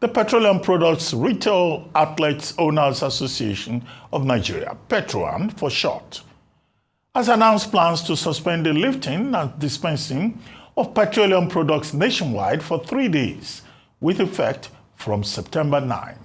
The Petroleum Products Retail Outlets Owners Association of Nigeria, PetroAN for short, has announced plans to suspend the lifting and dispensing of petroleum products nationwide for 3 days, with effect from September 9.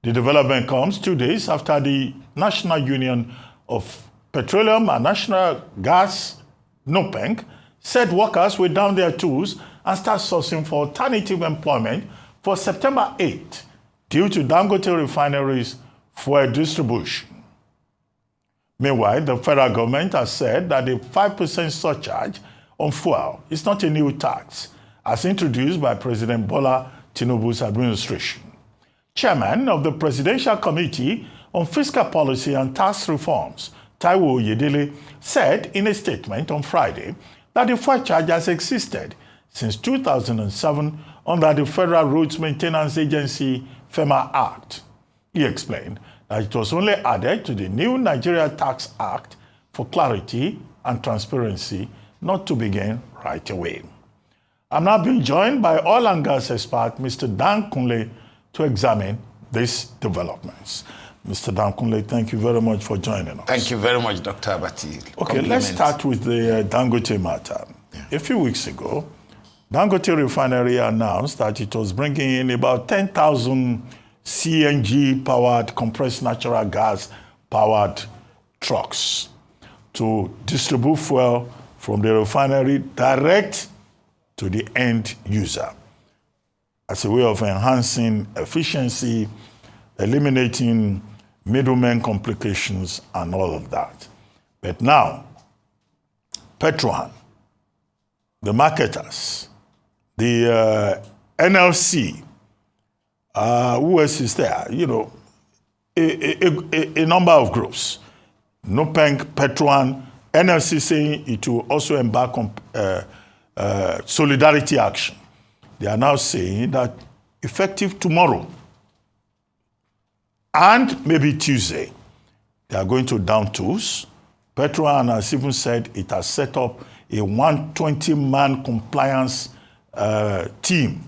The development comes 2 days after the National Union of Petroleum and Natural Gas, NUPENG, said workers will down their tools and start sourcing for alternative employment for September 8 due to Dangote refineries fuel distribution. Meanwhile, the federal government has said that the 5% surcharge on fuel is not a new tax, as introduced by President Bola Tinubu's administration. Chairman of the Presidential Committee on Fiscal Policy and Tax Reforms, Taiwo Oyedele, said in a statement on Friday that the fuel charge has existed since 2007 under the Federal Roads Maintenance Agency FEMA Act. He explained that it was only added to the new Nigeria Tax Act for clarity and transparency, not to begin right away. I'm now being joined by oil and gas expert Mr. Dan Kunle to examine these developments. Mr. Dan Kunle, thank you very much for joining us. Thank you very much, Dr. Abati. Okay, let's start with the Dangote matter. Yeah. A few weeks ago, Dangote refinery announced that it was bringing in about 10,000 CNG-powered compressed natural gas-powered trucks to distribute fuel from the refinery direct to the end user as a way of enhancing efficiency, eliminating middlemen complications, and all of that. But now, PetroAN, the marketers, the NLC, who else is there? You know, a number of groups. NUPENG, PetroAN, NLC saying it will also embark on solidarity action. They are now saying that effective tomorrow and maybe Tuesday, they are going to down tools. PetroAN has even said it has set up a 120-man compliance team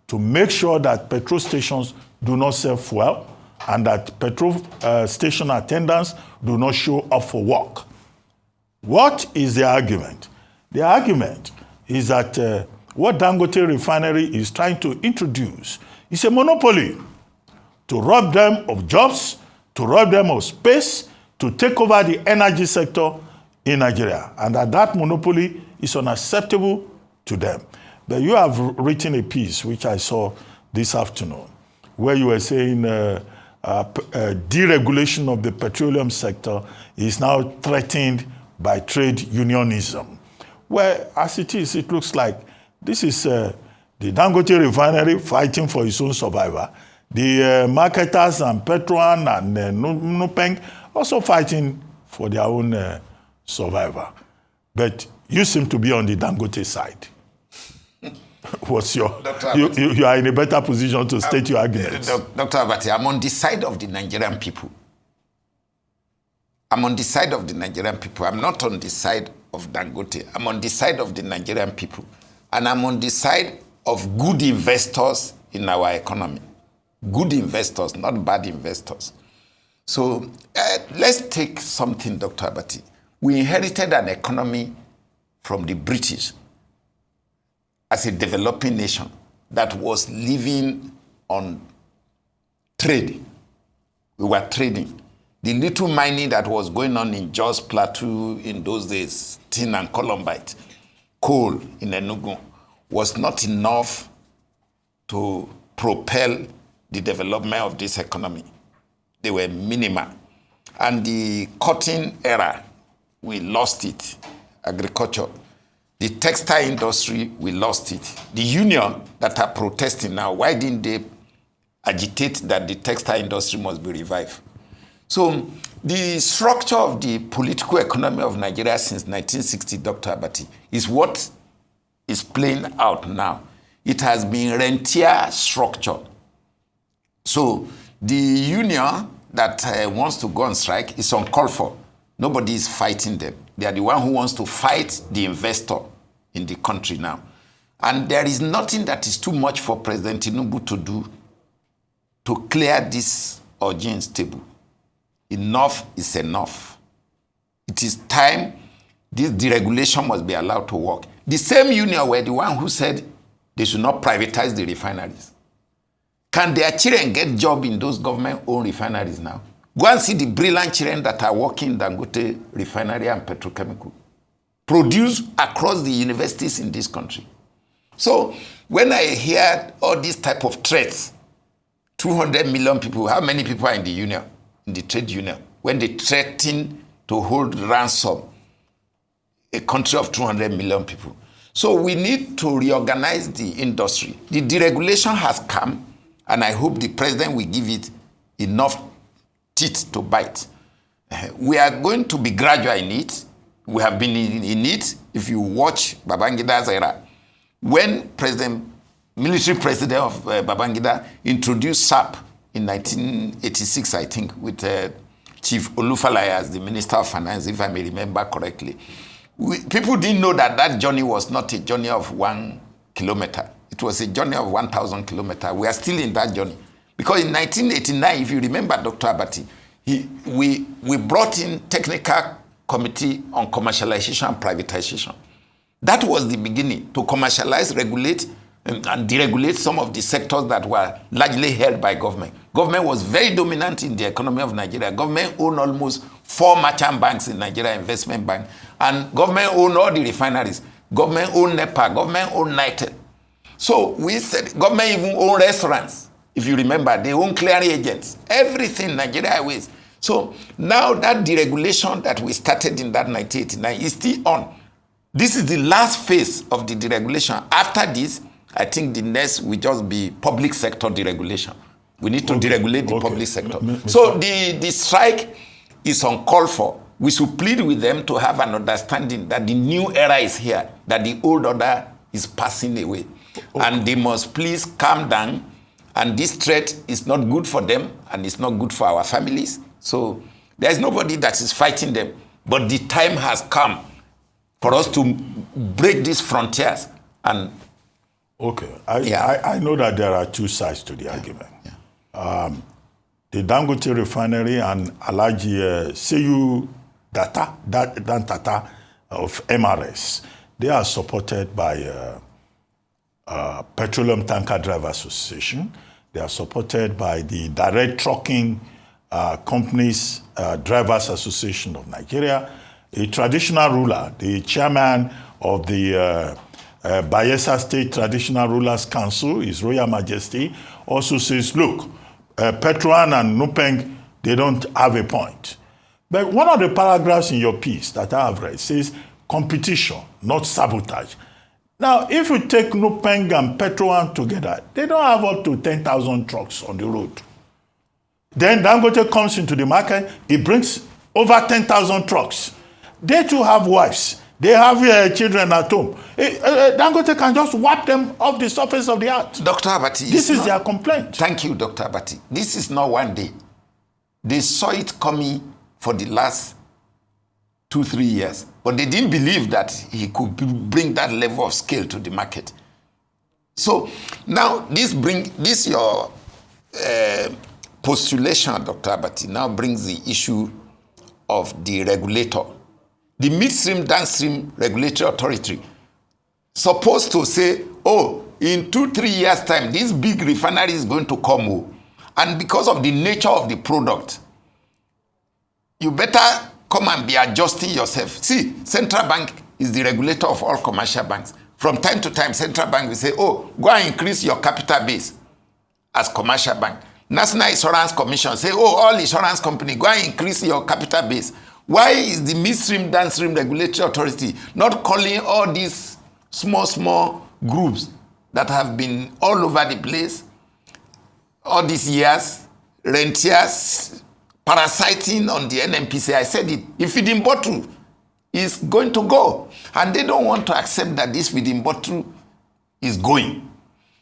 to make sure that petrol stations do not sell fuel and that petrol station attendants do not show up for work. What is the argument? The argument is that what Dangote refinery is trying to introduce is a monopoly to rob them of jobs, to rob them of space, to take over the energy sector in Nigeria, and that monopoly is unacceptable to them. But you have written a piece, which I saw this afternoon, where you were saying deregulation of the petroleum sector is now threatened by trade unionism. Well, as it is, it looks like this is the Dangote refinery fighting for its own survival. The marketers and PetroAN and NUPENG also fighting for their own survival. But you seem to be on the Dangote side. What's your... You are in a better position to state your arguments. Dr. Abati, I'm on the side of the Nigerian people. I'm on the side of the Nigerian people. I'm not on the side of Dangote. I'm on the side of the Nigerian people. And I'm on the side of good investors in our economy. Good investors, not bad investors. So let's take something, Dr. Abati. We inherited an economy from the British as a developing nation that was living on trade. We were trading. The little mining that was going on in Jos Plateau in those days, tin and columbite, coal in Enugu, was not enough to propel the development of this economy. They were minimal. And the cotton era, we lost it, agriculture. The textile industry, we lost it. The union that are protesting now, why didn't they agitate that the textile industry must be revived? So the structure of the political economy of Nigeria since 1960, Dr. Abati, is what is playing out now. It has been rentier structure. So the union that wants to go on strike is uncalled for. Nobody is fighting them. They are the one who wants to fight the investor in the country now. And there is nothing that is too much for President Tinubu to do to clear this audience table. Enough is enough. It is time this deregulation must be allowed to work. The same union were the one who said they should not privatize the refineries. Can their children get job in those government-owned refineries now? Go and see the brilliant children that are working in Dangote refinery and petrochemical, produced across the universities in this country. So when I hear all these type of threats, 200 million people, how many people are in the union, in the trade union, when they threaten to hold ransom a country of 200 million people? So we need to reorganize the industry. The deregulation has come, and I hope the president will give it enough teeth to bite. We are going to be gradual in it. We have been in it. If you watch Babangida's era, when military president of Babangida introduced SAP in 1986, I think, with Chief Olufalaye as the Minister of Finance, if I may remember correctly. People didn't know that that journey was not a journey of 1 kilometer. It was a journey of 1,000 kilometers. We are still in that journey. Because in 1989, if you remember Dr. Abati, we brought in technical committee on commercialization and privatization. That was the beginning, to commercialize, regulate, and deregulate some of the sectors that were largely held by government. Government was very dominant in the economy of Nigeria. Government owned almost 4 merchant banks in Nigeria, investment bank, and government owned all the refineries. Government owned NEPA, government owned NITEL. So we said government even owned restaurants. If you remember, they own clearing agents, everything Nigeria Airways. So now that deregulation that we started in that 1989 is still on. This is the last phase of the deregulation. After this, I think the next will just be public sector deregulation. We need to deregulate the public sector. So the strike is uncalled for. We should plead with them to have an understanding that the new era is here, that the old order is passing away. And they must please calm down. And this threat is not good for them, and it's not good for our families. So there's nobody that is fighting them. But the time has come for us to break these frontiers. And I know that there are two sides to the argument. The Dangote refinery and Alhaji Seyu Dantata of MRS, they are supported by Petroleum Tanker Drivers Association. They are supported by the Direct Trucking Companies Drivers Association of Nigeria. A traditional ruler, the chairman of the Bayelsa State Traditional Rulers Council, His Royal Majesty, also says, look, Petron and Nupeng, they don't have a point. But one of the paragraphs in your piece that I have read says competition, not sabotage. Now, if you take Nupeng and Petron together, they don't have up to 10,000 trucks on the road. Then Dangote comes into the market, he brings over 10,000 trucks. They too have wives. They have children at home. Dangote can just wipe them off the surface of the earth. Dr. Abati, this is their complaint. Thank you, Dr. Abati. This is not one day. They saw it coming for the last 2-3 years, but they didn't believe that he could bring that level of scale to the market. So now this your postulation, Dr. Abati, now brings the issue of the regulator. The midstream, downstream regulatory authority supposed to say, oh, in 2-3 years' time, this big refinery is going to come. And because of the nature of the product, you better come and be adjusting yourself. See, central bank is the regulator of all commercial banks. From time to time, central bank will say, oh, go and increase your capital base as commercial bank. National Insurance Commission say, oh, all insurance companies, go and increase your capital base. Why is the midstream, downstream regulatory authority not calling all these small groups that have been all over the place all these years, rentiers, parasiting on the NNPC? I said it, the feeding bottle is going to go. And they don't want to accept that this feeding bottle is going.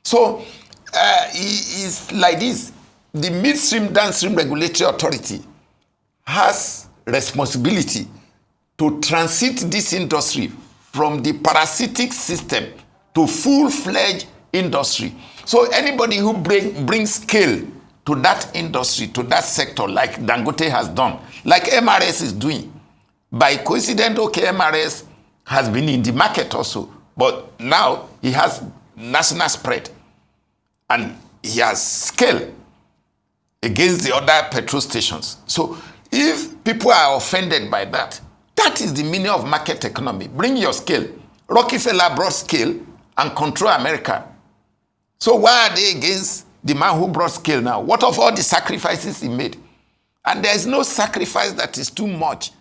So it's like this. The midstream, downstream regulatory authority has responsibility to transit this industry from the parasitic system to full-fledged industry. So anybody who brings scale to that industry, to that sector, like Dangote has done, like MRS is doing. By coincidence, okay, MRS has been in the market also, but now he has national spread and he has scale against the other petrol stations. So if people are offended by that, that is the meaning of market economy. Bring your scale. Rockefeller brought scale and control America. So why are they against the man who brought scale now? What of all the sacrifices he made? And there is no sacrifice that is too much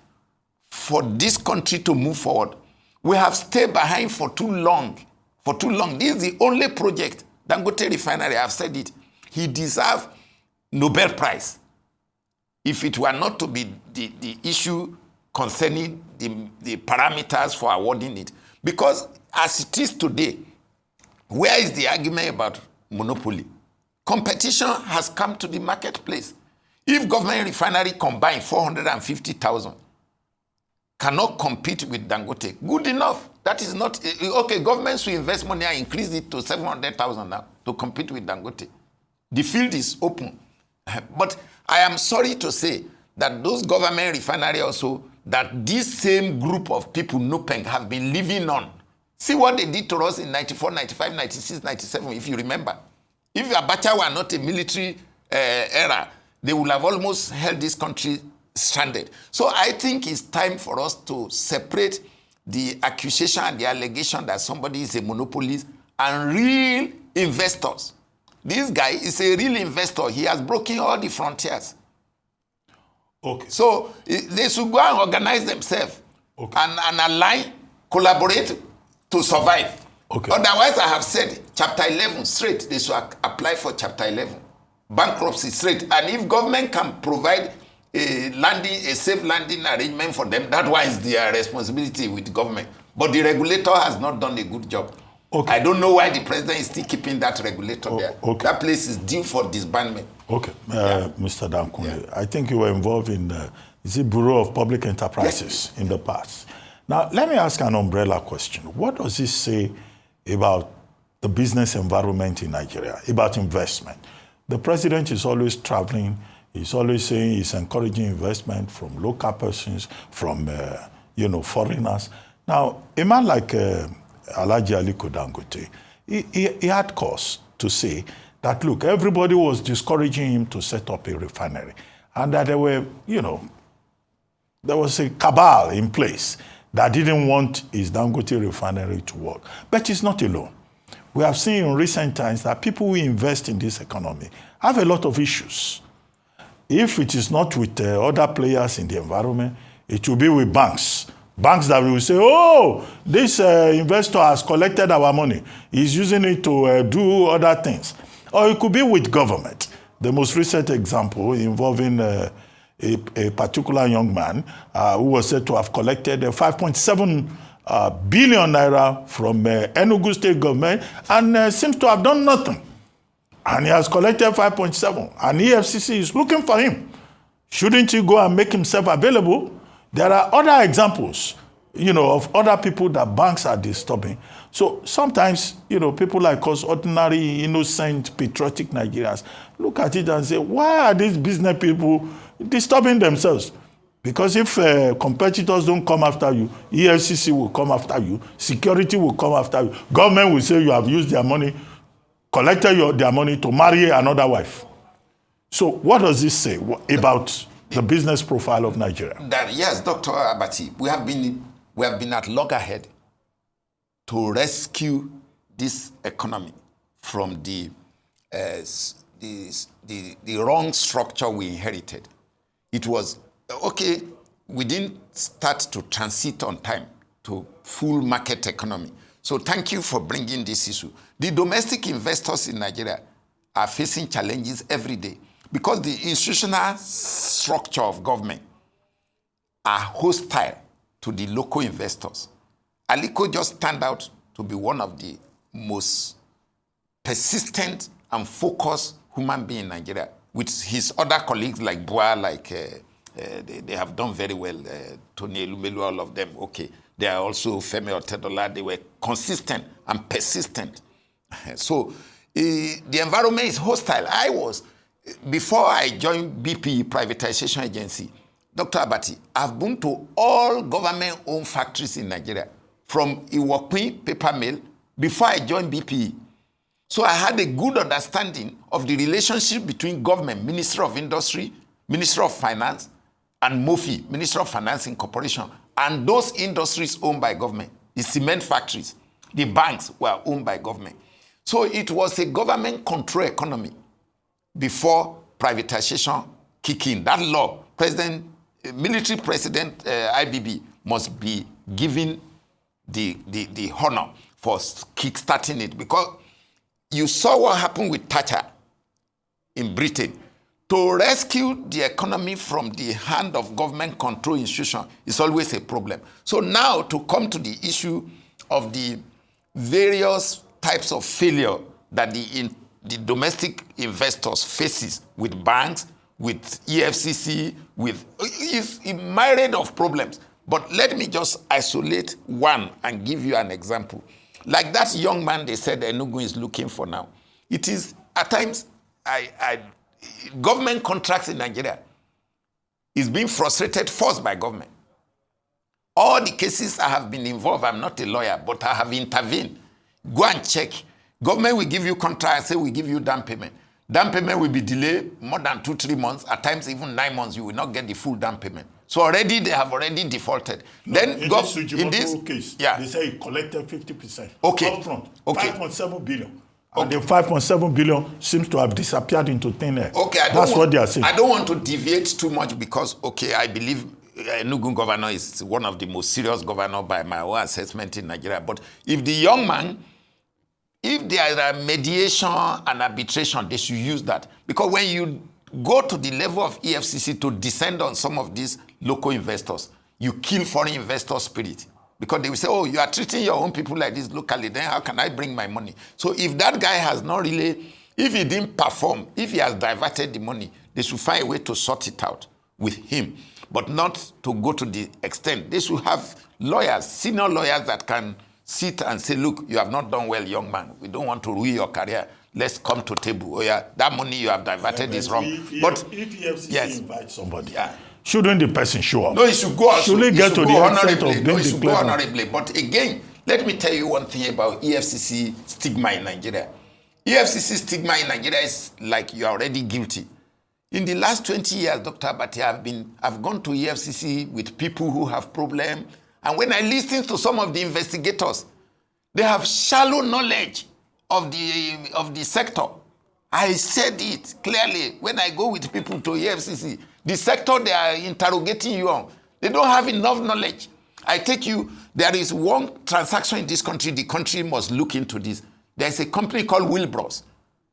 for this country to move forward. We have stayed behind for too long. For too long. This is the only project, Dangote refinery, I have said it. He deserves Nobel Prize. If it were not to be the issue concerning the parameters for awarding it. Because as it is today, where is the argument about monopoly? Competition has come to the marketplace. If government refinery combined 450,000 cannot compete with Dangote, good enough. That is not, okay, governments will invest money and increase it to 700,000 now to compete with Dangote. The field is open. But I am sorry to say that those government refinery also, that this same group of people, NUPENG, have been living on. See what they did to us in 94, 95, 96, 97, if you remember. If Abacha were not a military era, they would have almost held this country stranded. So I think it's time for us to separate the accusation and the allegation that somebody is a monopolist and real investors. This guy is a real investor. He has broken all the frontiers. Okay. So they should go and organize themselves, okay, and align, collaborate to survive. Okay. Otherwise, I have said, Chapter 11, straight, they should apply for Chapter 11. Bankruptcy, straight. And if government can provide a safe landing arrangement for them, that one is their responsibility with government. But the regulator has not done a good job. Okay. I don't know why the president is still keeping that regulator there. Okay. That place is due for disbandment. Okay, Mr. Kunle, I think you were involved in the Bureau of Public Enterprises in the past. Now, let me ask an umbrella question. What does this say about the business environment in Nigeria, about investment? The president is always traveling. He's always saying he's encouraging investment from local persons, from foreigners. Now, a man like Alhaji Aliko Dangote, he had cause to say that, look, everybody was discouraging him to set up a refinery. And that there were, there was a cabal in place that didn't want his Dangote refinery to work. But he's not alone. We have seen in recent times that people who invest in this economy have a lot of issues. If it is not with other players in the environment, it will be with banks. Banks that will say, oh, this investor has collected our money. He's using it to do other things. Or it could be with government. The most recent example involving a particular young man who was said to have collected 5.7 billion naira from Enugu state government and seems to have done nothing. And he has collected 5.7, and EFCC is looking for him. Shouldn't he go and make himself available? There are other examples, of other people that banks are disturbing. So sometimes, people like us, ordinary, innocent, patriotic Nigerians, look at it and say, why are these business people disturbing themselves? Because if competitors don't come after you, EFCC will come after you, security will come after you, government will say you have used their money, collected their money to marry another wife. So what does this say about the business profile of Nigeria? Yes, Dr. Abati, we have been at loggerhead to rescue this economy from the wrong structure we inherited. It was, okay, we didn't start to transit on time to full market economy. So thank you for bringing this issue. The domestic investors in Nigeria are facing challenges every day because the institutional structure of government are hostile to the local investors. Aliko just stand out to be one of the most persistent and focused human being in Nigeria. With his other colleagues like Bua, they have done very well. Tony Elumelu, all of them, okay. They are also Femi Otedola. They were consistent and persistent. So the environment is hostile. I was before I joined BP Privatization Agency, Dr. Abati, I've been to all government-owned factories in Nigeria, from Iwokwi paper mill, before I joined BP. So I had a good understanding of the relationship between government, Ministry of Industry, Ministry of Finance, and MOFI, Ministry of Finance Corporation, and those industries owned by government. The cement factories, the banks were owned by government. So it was a government-controlled economy before privatization kicked in. That law, military president IBB must be given the honor for kickstarting it, because you saw what happened with Thatcher in Britain. To rescue the economy from the hand of government control institution is always a problem. So now to come to the issue of the various types of failure that the domestic investors faces with banks, with EFCC, is a myriad of problems. But let me just isolate one and give you an example. Like that young man they said Enugu is looking for now. It is, at times, government contracts in Nigeria is being frustrated, forced by government. All the cases I have been involved, I'm not a lawyer, but I have intervened. Go and check. Government will give you contract and say we give you down payment. Down payment will be delayed more than 2-3 months, at times even 9 months, you will not get the full down payment. So already they have already defaulted. No, then in this case, yeah, they say it collected 50%. Okay. Upfront, okay. 5.7 billion. And the 5.7 billion seems to have disappeared into thin air. Okay, that's what they are saying. I don't want to deviate too much because, okay, I believe Enugu governor is one of the most serious governors by my own assessment in Nigeria. But if the young man, if there are mediation and arbitration, they should use that. Because when you go to the level of EFCC to descend on some of these local investors, you kill foreign investor spirit. Because they will say, oh, you are treating your own people like this locally, then how can I bring my money? So if that guy has not really, if he didn't perform, if he has diverted the money, they should find a way to sort it out with him, but not to go to the extent. They should have lawyers, senior lawyers that can sit and say, look, you have not done well, young man. We don't want to ruin your career. Let's come to table. Oh, yeah, that money you have diverted is wrong. If EFCC invites somebody, yeah, shouldn't the person show up? No, he should go. Should he get to the extent of being he should go honorably. But again, let me tell you one thing about EFCC stigma in Nigeria. EFCC stigma in Nigeria is like you are already guilty. In the last 20 years, Dr. Abati, I've gone to EFCC with people who have problems. And when I listen to some of the investigators, they have shallow knowledge of the sector. I said it clearly when I go with people to EFCC. The sector they are interrogating you on, they don't have enough knowledge. I take you, there is one transaction in this country, the country must look into this. There's a company called Wilbros,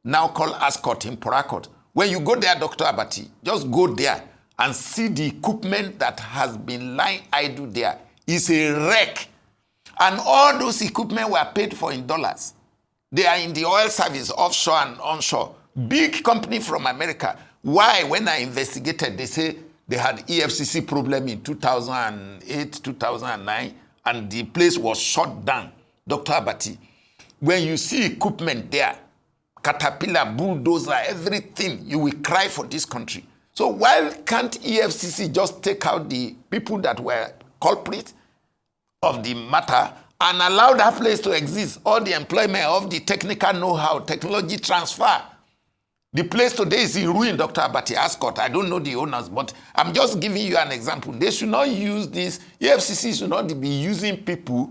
now called Ascot in Port Harcourt. When you go there, Dr. Abati, just go there and see the equipment that has been lying idle there. It's a wreck. And all those equipment were paid for in dollars. They are in the oil service, offshore and onshore. Big company from America. Why? When I investigated, they say they had EFCC problem in 2008, 2009, and the place was shut down. Dr. Abati, when you see equipment there, Caterpillar, bulldozer, everything, you will cry for this country. So why can't EFCC just take out the people that were culprits of the matter and allow that place to exist? All the employment of the technical know-how, technology transfer. The place today is in ruin, Dr. Abati, Ascot. I don't know the owners, but I'm just giving you an example. They should not use this. EFCC should not be using people,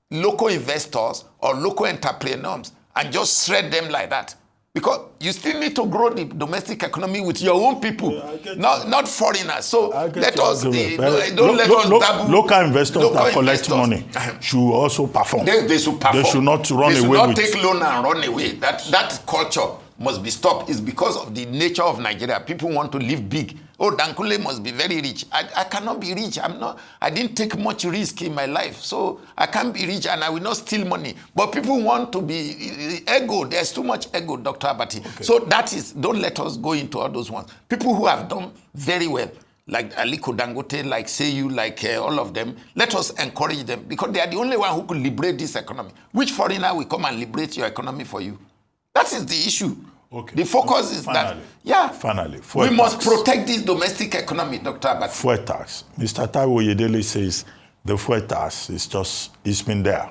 local investors or local entrepreneurs, and just shred them like that. Because you still need to grow the domestic economy with your own people, not foreigners. So let us, don't let us dabble. Local investors that collect money should also perform. They should perform. They should not run away with. They should not take loan and run away. That culture must be stopped. It's because of the nature of Nigeria. People want to live big. Oh, Kunle must be very rich. I cannot be rich. I didn't take much risk in my life. So I can't be rich and I will not steal money. But people want to be ego. There's too much ego, Dr. Abati. Okay. So that is, don't let us go into all those ones. People who have done very well, like Aliko Dangote, like Seyu, like all of them, let us encourage them because they are the only one who could liberate this economy. Which foreigner will come and liberate your economy for you? That is the issue. Okay. The focus is Finally. Finally. We must protect this domestic economy, Dr. Abati. Fuel tax. Mr. Taiwo Yedele says the fuel tax it's been there.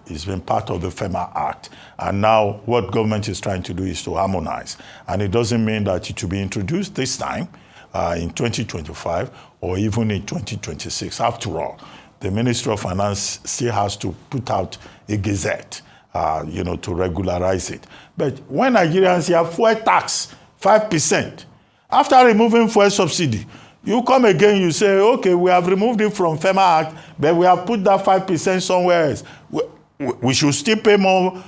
It's been part of the FEMA Act. And now what government is trying to do is to harmonize. And it doesn't mean that it will be introduced this time in 2025 or even in 2026. After all, the Ministry of Finance still has to put out a gazette, to regularize it. But when Nigerians hear fuel tax, 5%, after removing fuel subsidy, you come again, you say, okay, we have removed it from FEMA Act, but we have put that 5% somewhere else. We should still pay more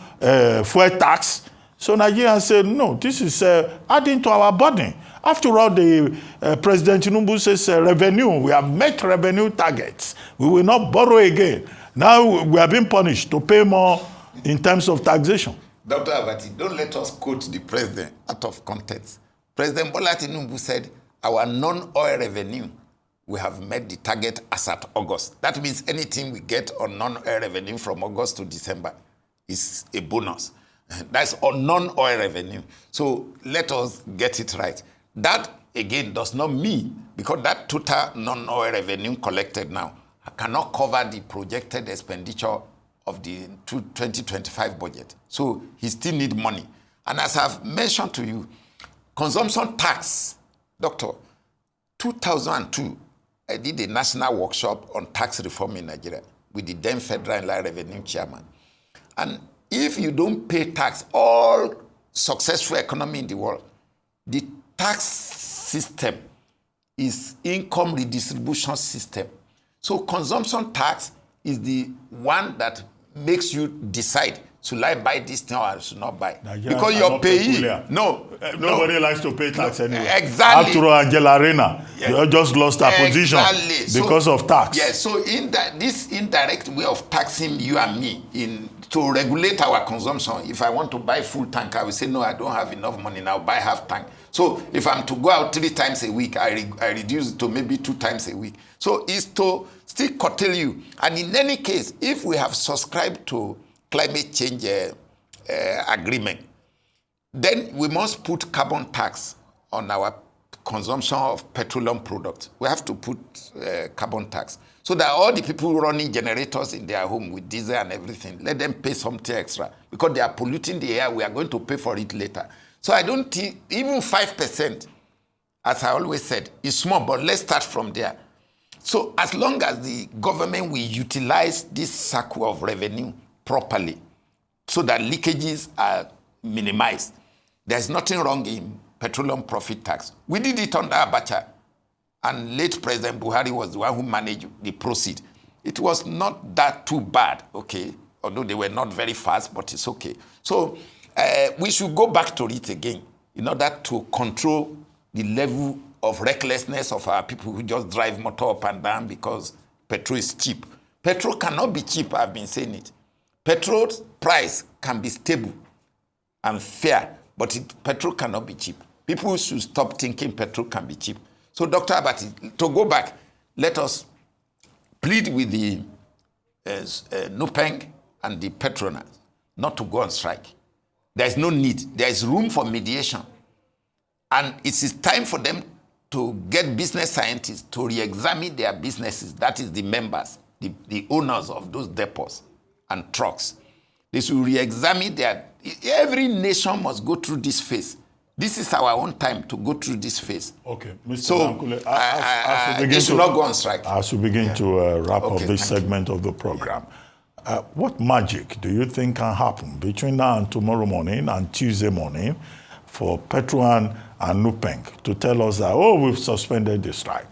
fuel tax. So Nigerians say, no, this is adding to our burden. After all, the President Tinubu says revenue, we have met revenue targets. We will not borrow again. Now we are being punished to pay more in terms of taxation. Dr. Abati, don't let us quote the president out of context. President Bola Tinubu said, our non-oil revenue, we have met the target as at August. That means anything we get on non-oil revenue from August to December is a bonus. That's on non-oil revenue. So let us get it right. That, again, does not mean, because that total non-oil revenue collected now cannot cover the projected expenditure of the 2025 budget. So he still needs money. And as I've mentioned to you, consumption tax, Doctor, 2002, I did a national workshop on tax reform in Nigeria with the then Federal Inland Revenue Chairman. And if you don't pay tax, all successful economy in the world, the tax system is income redistribution system. So consumption tax is the one that makes you decide, should I buy this thing or I should not buy? Because you're paying. Nobody likes to pay tax anyway. Exactly. After all, Angela Arena, you just lost her position because of tax. Yes, so in this indirect way of taxing you and me to regulate our consumption, if I want to buy full tank, I will say, no, I don't have enough money now, buy half tank. So if I'm to go out 3 times a week, I reduce it to maybe 2 times a week. So it's to still curtail you. And in any case, if we have subscribed to climate change agreement, then we must put carbon tax on our consumption of petroleum products. We have to put carbon tax so that all the people running generators in their home with diesel and everything, let them pay something extra because they are polluting the air. We are going to pay for it later. So I don't think even 5%, as I always said, is small, but let's start from there. So as long as the government will utilize this circle of revenue properly so that leakages are minimized, there's nothing wrong in petroleum profit tax. We did it under Abacha, and late President Buhari was the one who managed the proceed. It was not that too bad, okay? Although they were not very fast, but it's okay. So we should go back to it again in order to control the level of recklessness of our people who just drive motor up and down because petrol is cheap. Petrol cannot be cheap, I've been saying it. Petrol's price can be stable and fair, but petrol cannot be cheap. People should stop thinking petrol can be cheap. So, Dr. Abati, to go back, let us plead with the NUPENG and the Petronas not to go on strike. There is no need. There is room for mediation. And it is time for them to get business scientists to re-examine their businesses. That is the members, the owners of those depots and trucks. They should re-examine every nation must go through this phase. This is our own time to go through this phase. Okay, Mr. So, they should not go on strike. As we begin to wrap up this segment of the program, what magic do you think can happen between now and tomorrow morning and Tuesday morning for Petron and NUPENG to tell us that, we've suspended the strike?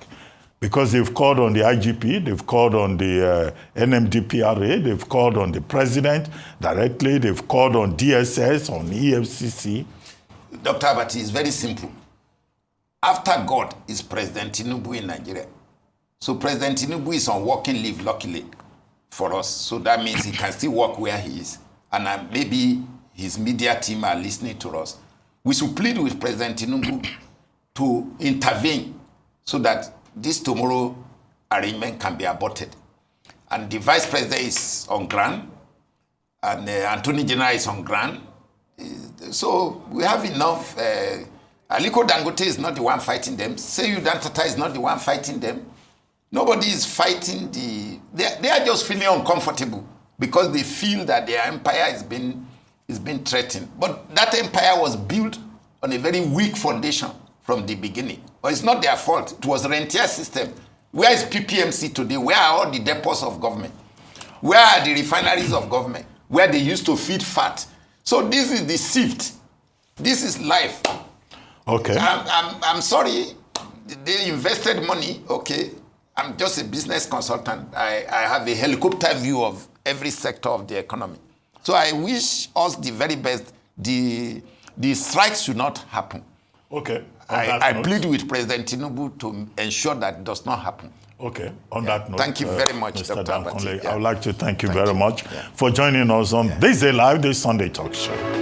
Because they've called on the IGP, they've called on the NMDPRA, they've called on the president directly, they've called on DSS, on EFCC. Dr. Abati, is very simple. After God is President Tinubu in Nigeria. So President Tinubu is on working leave, luckily, for us. So that means he can still work where he is. And maybe his media team are listening to us. We should plead with President Tinubu to intervene so that this tomorrow arrangement can be aborted. And the Vice President is on ground, and Attorney General is on ground, So we have enough. Aliko Dangote is not the one fighting them. Seyu Dantata is not the one fighting them. Nobody is fighting they are just feeling uncomfortable because they feel that their empire is being threatened. But that empire was built on a very weak foundation from the beginning. But it's not their fault. It was a rentier system. Where is PPMC today? Where are all the depots of government? Where are the refineries of government? Where they used to feed fat? So this is the shift. This is life. Okay. I'm sorry. They invested money. Okay. I'm just a business consultant. I have a helicopter view of every sector of the economy. So I wish us the very best. The strikes should not happen. Okay. I plead with President Tinubu to ensure that does not happen. Okay. On that note, thank you very much, Mr. Dr. Kunle. Yeah. I would like to thank you very much for joining us on This Day Live, this Sunday Talk Show.